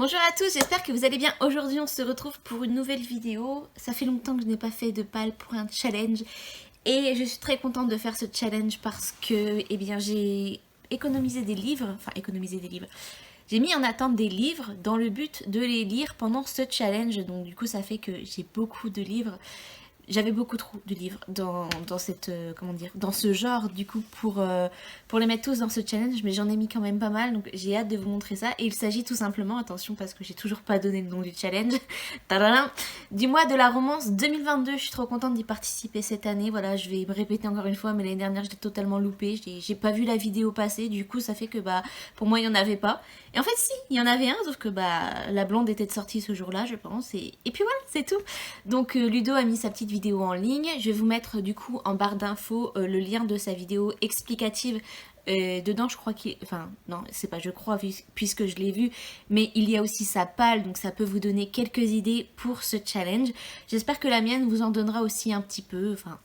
Bonjour à tous, j'espère que vous allez bien. Aujourd'hui on se retrouve pour une nouvelle vidéo. Ça fait longtemps que je n'ai pas fait de pal pour un challenge et je suis très contente de faire ce challenge parce que j'ai économisé des livres, J'ai mis en attente des livres dans le but de les lire pendant ce challenge, donc du coup ça fait que j'ai beaucoup de livres. J'avais beaucoup trop de livres dans cette dans ce genre du coup pour les mettre tous dans ce challenge, mais j'en ai mis quand même pas mal, donc j'ai hâte de vous montrer ça. Et il s'agit tout simplement, attention parce que j'ai toujours pas donné le nom du challenge, tadadam, du mois de la romance 2022. Je suis trop contente d'y participer cette année. Voilà, je vais me répéter encore une fois, mais l'année dernière je l'ai totalement loupé, j'ai pas vu la vidéo passer, du coup ça fait que pour moi il y en avait pas. Et en fait si, il y en avait un, sauf que la blonde était de sortie ce jour-là je pense, et puis voilà, c'est tout. Donc Ludo a mis sa petite vidéo en ligne. Je vais vous mettre du coup en barre d'infos le lien de sa vidéo explicative. Dedans je crois qu'il... Enfin non, c'est pas je crois puisque je l'ai vu, mais il y a aussi sa palle, donc ça peut vous donner quelques idées pour ce challenge. J'espère que la mienne vous en donnera aussi un petit peu. Enfin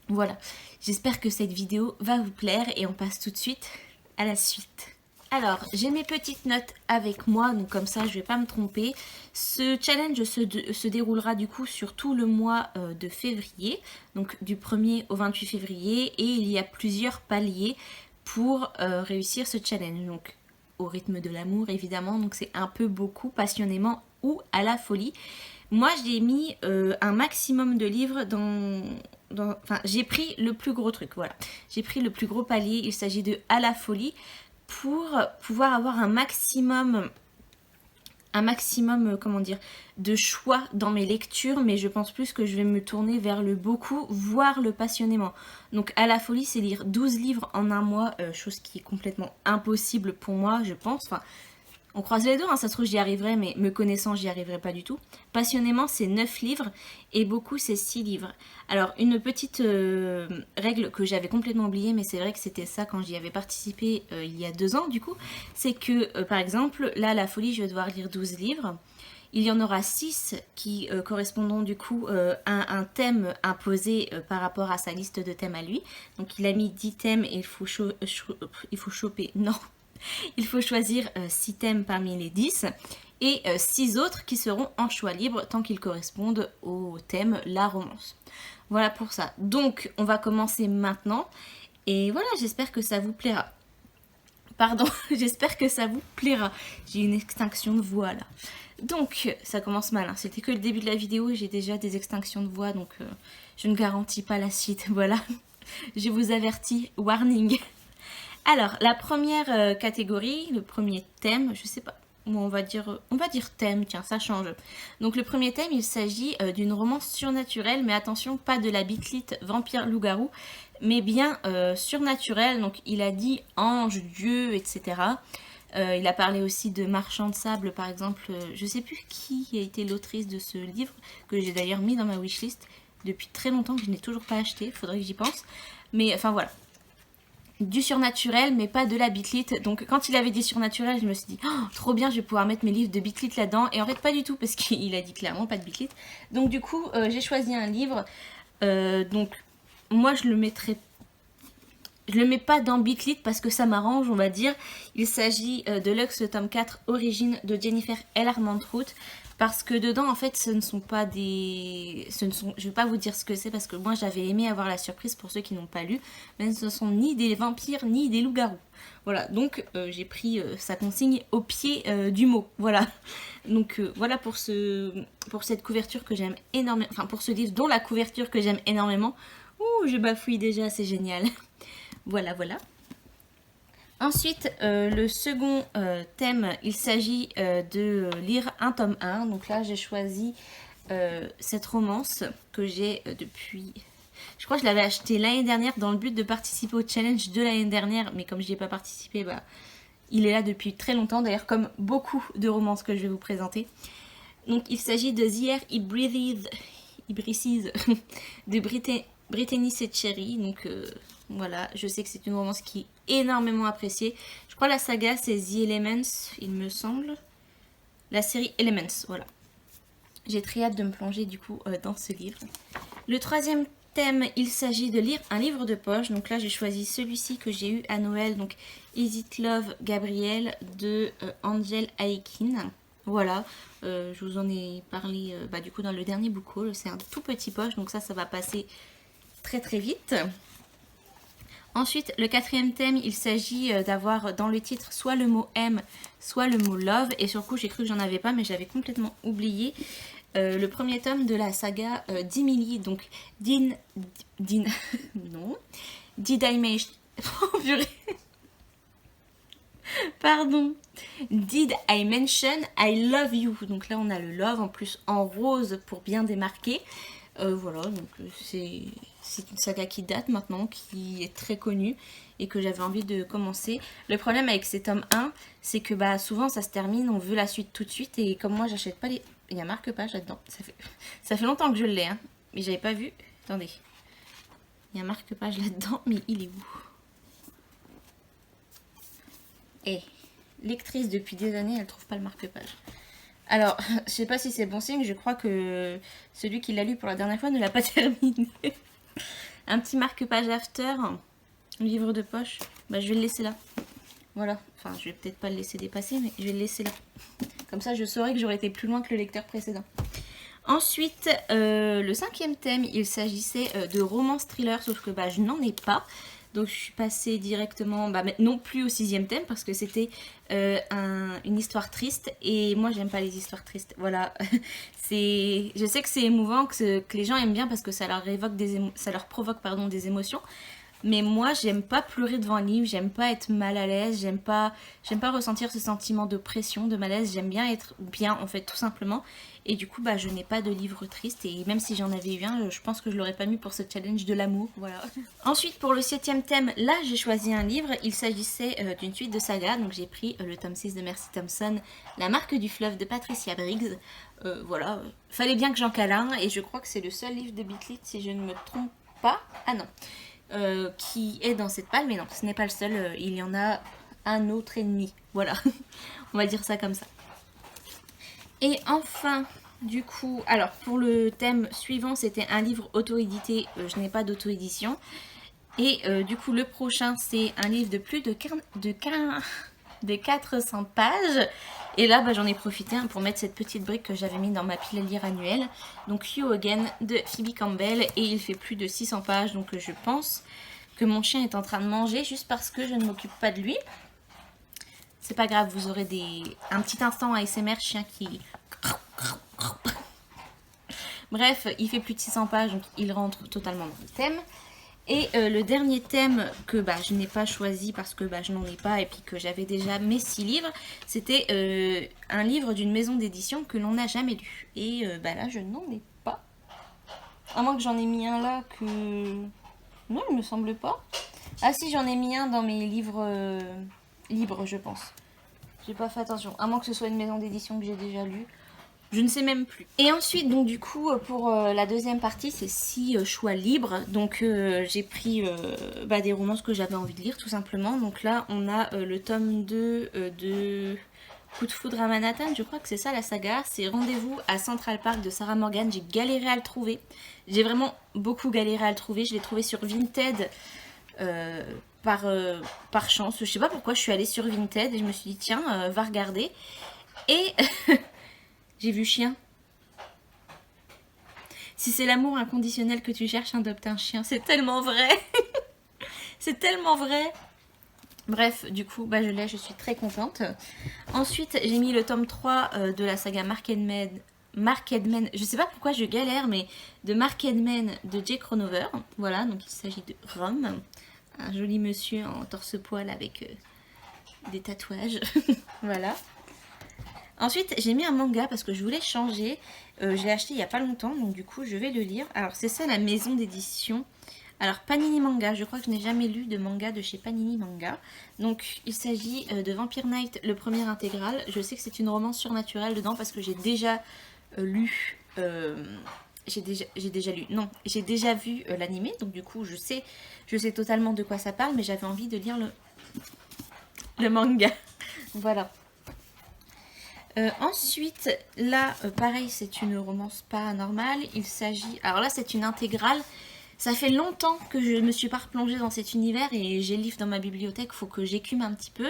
voilà, j'espère que cette vidéo va vous plaire et on passe tout de suite à la suite. Alors, j'ai mes petites notes avec moi, donc comme ça je vais pas me tromper. Ce challenge se déroulera du coup sur tout le mois de février, donc du 1er au 28 février, et il y a plusieurs paliers pour réussir ce challenge. Donc au rythme de l'amour évidemment, donc c'est un peu beaucoup, passionnément ou à la folie. Moi j'ai mis un maximum de livres enfin j'ai pris le plus gros truc, voilà. J'ai pris le plus gros palier, il s'agit de à la folie, pour pouvoir avoir un maximum de choix dans mes lectures, mais je pense plus que je vais me tourner vers le beaucoup, voire le passionnément. Donc à la folie, c'est lire 12 livres en un mois, chose qui est complètement impossible pour moi, je pense. Enfin, on croise les doigts, hein, ça se trouve j'y arriverai, mais me connaissant, j'y arriverai pas du tout. Passionnément, c'est 9 livres et beaucoup, c'est 6 livres. Alors, une petite règle que j'avais complètement oubliée, mais c'est vrai que c'était ça quand j'y avais participé il y a 2 ans, du coup, c'est que, par exemple, là, à la folie, je vais devoir lire 12 livres. Il y en aura 6 qui correspondront du coup à un thème imposé par rapport à sa liste de thèmes à lui. Donc, il a mis 10 thèmes et il faut choper... Non, il faut choisir 6 thèmes parmi les 10 et 6 autres qui seront en choix libre tant qu'ils correspondent au thème la romance. Voilà pour ça. Donc on va commencer maintenant et voilà, j'espère que ça vous plaira. Pardon, j'espère que ça vous plaira. J'ai une extinction de voix là. Donc ça commence mal, hein. C'était que le début de la vidéo et j'ai déjà des extinctions de voix, donc je ne garantis pas la suite. Voilà, je vous avertis, warning. Alors, la première catégorie, le premier thème, je sais pas, on va dire thème, tiens, ça change. Donc le premier thème, il s'agit d'une romance surnaturelle, mais attention, pas de la bitlite vampire loup-garou, mais bien surnaturelle. Donc il a dit ange, dieu, etc. Il a parlé aussi de marchand de sable, par exemple. Je sais plus qui a été l'autrice de ce livre, que j'ai d'ailleurs mis dans ma wishlist depuis très longtemps, que je n'ai toujours pas acheté, faudrait que j'y pense. Mais enfin voilà. Du surnaturel, mais pas de la bitlite. Donc quand il avait dit surnaturel, je me suis dit oh, trop bien, je vais pouvoir mettre mes livres de bitlite là-dedans. Et en fait pas du tout, parce qu'il a dit clairement pas de bitlite. Donc du coup j'ai choisi un livre. Donc moi je le mets pas dans bitlite parce que ça m'arrange, on va dire. Il s'agit de Lux, le tome 4, Origine, de Jennifer L. Armentrout. Parce que dedans, en fait, je vais pas vous dire ce que c'est parce que moi, j'avais aimé avoir la surprise pour ceux qui n'ont pas lu. Mais ce ne sont ni des vampires, ni des loups-garous. Voilà, donc j'ai pris sa consigne au pied du mot. Voilà. Donc voilà pour cette couverture que j'aime énormément. Enfin, pour ce livre dont la couverture que j'aime énormément. Ouh, je bafouille déjà, c'est génial. Voilà, voilà. Ensuite, le second thème, il s'agit de lire un tome 1. Donc là, j'ai choisi cette romance que j'ai depuis... Je crois que je l'avais acheté l'année dernière dans le but de participer au challenge de l'année dernière. Mais comme je n'y ai pas participé, il est là depuis très longtemps. D'ailleurs, comme beaucoup de romances que je vais vous présenter. Donc, il s'agit de The Air It Breathes de Brittany Setcheri. Donc... voilà, je sais que c'est une romance qui est énormément appréciée. Je crois la saga c'est The Elements, il me semble. La série Elements, voilà. J'ai très hâte de me plonger du coup dans ce livre. Le troisième thème, il s'agit de lire un livre de poche. Donc là j'ai choisi celui-ci que j'ai eu à Noël. Donc Is It Love Gabriel de Angel Aikin. Voilà, je vous en ai parlé du coup dans le dernier book haul. C'est un tout petit poche, donc ça va passer très très vite. Ensuite, le quatrième thème, il s'agit d'avoir dans le titre soit le mot M, soit le mot love. Et sur le coup, j'ai cru que j'en avais pas, mais j'avais complètement oublié. Le premier tome de la saga d'Emily, donc non. Did I mention... Oh, purée. Pardon. Did I mention I love you? Donc là, on a le love en plus en rose pour bien démarquer. Voilà, donc c'est une saga qui date maintenant, qui est très connue et que j'avais envie de commencer. Le problème avec ces tomes 1, c'est que souvent ça se termine, on veut la suite tout de suite et comme moi j'achète pas les... Il y a marque-page là-dedans, ça fait longtemps que je l'ai, hein, mais j'avais pas vu. Attendez, il y a marque-page là-dedans, mais il est où? Eh, lectrice depuis des années, elle trouve pas le marque-page. Alors, je sais pas si c'est bon signe, je crois que celui qui l'a lu pour la dernière fois ne l'a pas terminé. Un petit marque-page after, un livre de poche, je vais le laisser là. Voilà, enfin je vais peut-être pas le laisser dépasser, mais je vais le laisser là. Comme ça je saurais que j'aurais été plus loin que le lecteur précédent. Ensuite, le cinquième thème, il s'agissait de romance thriller, sauf que je n'en ai pas. Donc je suis passée directement, non plus au sixième thème parce que c'était une histoire triste et moi j'aime pas les histoires tristes. Voilà, je sais que c'est émouvant, que les gens aiment bien parce que ça leur provoque des émotions. Mais moi, j'aime pas pleurer devant un livre, j'aime pas être mal à l'aise, j'aime pas ressentir ce sentiment de pression, de malaise. J'aime bien être bien, en fait, tout simplement. Et du coup, je n'ai pas de livre triste. Et même si j'en avais eu un, je pense que je l'aurais pas mis pour ce challenge de l'amour. Voilà. Ensuite, pour le septième thème, là, j'ai choisi un livre. Il s'agissait d'une suite de sagas. Donc, j'ai pris le tome 6 de Mercy Thompson, La marque du fleuve de Patricia Briggs. Voilà. Fallait bien que j'en cale un. Et je crois que c'est le seul livre de Bitlit, si je ne me trompe pas. Ah non. Qui est dans cette palle, mais non, ce n'est pas le seul, il y en a un autre et demi, voilà, on va dire ça comme ça. Et enfin, du coup, alors pour le thème suivant, c'était un livre auto-édité, je n'ai pas d'auto-édition, et du coup le prochain c'est un livre de plus de 400 pages. Et là, j'en ai profité pour mettre cette petite brique que j'avais mis dans ma pile à lire annuelle. Donc, You Again de Phoebe Campbell. Et il fait plus de 600 pages. Donc, je pense que mon chien est en train de manger juste parce que je ne m'occupe pas de lui. C'est pas grave, vous aurez un petit instant ASMR chien qui... Bref, il fait plus de 600 pages. Donc, il rentre totalement dans le thème. Et le dernier thème que je n'ai pas choisi parce que je n'en ai pas et puis que j'avais déjà mes 6 livres, c'était un livre d'une maison d'édition que l'on n'a jamais lu. Et là, je n'en ai pas. À moins que j'en ai mis un là que... Non, il me semble pas. Ah si, j'en ai mis un dans mes livres libres, je pense. J'ai pas fait attention. À moins que ce soit une maison d'édition que j'ai déjà lue. Je ne sais même plus. Et ensuite, donc du coup, pour la deuxième partie, c'est 6 choix libres. Donc j'ai pris des romances que j'avais envie de lire, tout simplement. Donc là, on a le tome 2 de Coup de foudre à Manhattan. Je crois que c'est ça la saga. C'est Rendez-vous à Central Park de Sarah Morgan. J'ai galéré à le trouver. J'ai vraiment beaucoup galéré à le trouver. Je l'ai trouvé sur Vinted par chance. Je sais pas pourquoi je suis allée sur Vinted et je me suis dit, tiens, va regarder. Et... J'ai vu chien. Si c'est l'amour inconditionnel que tu cherches, adopte un chien. C'est tellement vrai. C'est tellement vrai. Bref, du coup, je l'ai, je suis très contente. Ensuite, j'ai mis le tome 3 de la saga Markedman. Je sais pas pourquoi je galère, mais de Markedman de Jake Ronover. Voilà, donc il s'agit de Rome. Un joli monsieur en torse-poil avec des tatouages. Voilà. Ensuite, j'ai mis un manga parce que je voulais changer. Je l'ai acheté il n'y a pas longtemps, donc du coup, je vais le lire. Alors, c'est ça la maison d'édition. Alors, Panini Manga. Je crois que je n'ai jamais lu de manga de chez Panini Manga. Donc, il s'agit de Vampire Knight, le premier intégral. Je sais que c'est une romance surnaturelle dedans parce que j'ai déjà lu... j'ai déjà vu l'animé. Donc, du coup, je sais totalement de quoi ça parle, mais j'avais envie de lire le manga. Voilà. Ensuite, là, pareil, c'est une romance paranormale. Il s'agit... Alors là, c'est une intégrale. Ça fait longtemps que je ne me suis pas replongée dans cet univers et j'ai le livre dans ma bibliothèque. Il faut que j'écume un petit peu.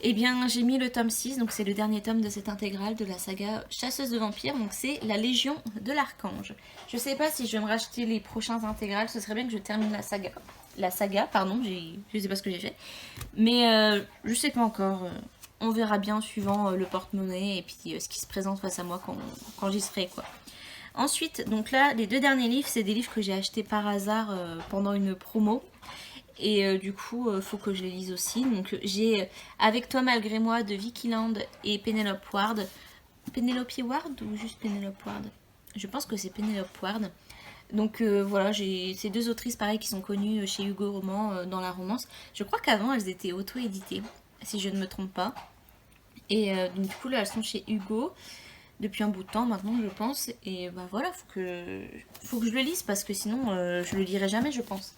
Eh bien j'ai mis le tome 6, donc c'est le dernier tome de cette intégrale de la saga Chasseuse de vampires, donc c'est la Légion de l'Archange. Je sais pas si je vais me racheter les prochains intégrales, ce serait bien que je termine la saga. La saga, pardon, je sais pas ce que j'ai fait. Mais je sais pas encore, on verra bien suivant le porte-monnaie et puis ce qui se présente face à moi quand j'y serai quoi. Ensuite, donc là, les 2 derniers livres, c'est des livres que j'ai achetés par hasard pendant une promo. Et du coup, faut que je les lise aussi. Donc j'ai Avec toi malgré moi de Vicky Land et Penelope Ward. Penelope Ward ou juste Penelope Ward? Je pense que c'est Penelope Ward. Donc voilà, j'ai ces 2 autrices pareil qui sont connues chez Hugo Roman dans la romance. Je crois qu'avant elles étaient auto-éditées, si je ne me trompe pas. Et donc du coup là elles sont chez Hugo depuis un bout de temps maintenant je pense. Et bah voilà, faut que je le lise parce que sinon je le lirai jamais je pense.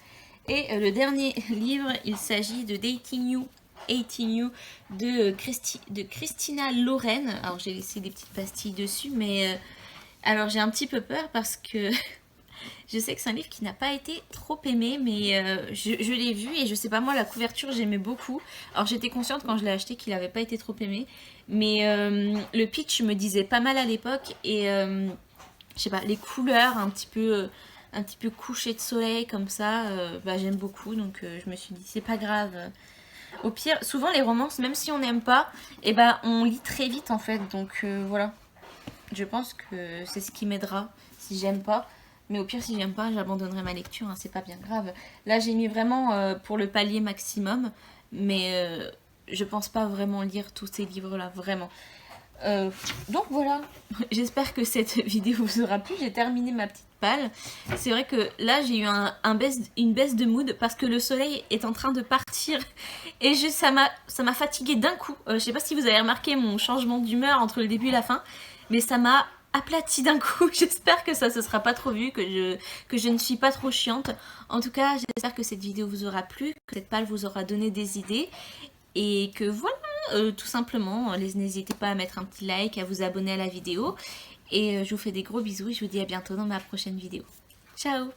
Et le dernier livre, il s'agit de Dating You, 18 You de Christina Loren. Alors j'ai laissé des petites pastilles dessus, mais alors j'ai un petit peu peur parce que je sais que c'est un livre qui n'a pas été trop aimé, mais je l'ai vu et je sais pas moi, la couverture j'aimais beaucoup. Alors j'étais consciente quand je l'ai acheté qu'il n'avait pas été trop aimé, mais le pitch me disait pas mal à l'époque et je sais pas, les couleurs un petit peu couché de soleil comme ça, bah, j'aime beaucoup, donc je me suis dit c'est pas grave. Au pire, souvent les romances, même si on n'aime pas, et ben on lit très vite en fait, donc voilà. Je pense que c'est ce qui m'aidera si j'aime pas. Mais au pire, si j'aime pas, j'abandonnerai ma lecture, hein, c'est pas bien grave. Là, j'ai mis vraiment pour le palier maximum, mais je pense pas vraiment lire tous ces livres-là, vraiment. Donc voilà, j'espère que cette vidéo vous aura plu. J'ai terminé ma petite palle. C'est vrai que là j'ai eu une baisse de mood parce que le soleil est en train de partir et ça m'a fatiguée d'un coup. Je sais pas si vous avez remarqué mon changement d'humeur entre le début et la fin, mais ça m'a aplati d'un coup. J'espère que ça se sera pas trop vu, que je ne suis pas trop chiante. En tout cas, j'espère que cette vidéo vous aura plu, que cette palle vous aura donné des idées et que voilà. Tout simplement, n'hésitez pas à mettre un petit like, à vous abonner à la vidéo. Et je vous fais des gros bisous et je vous dis à bientôt dans ma prochaine vidéo. Ciao!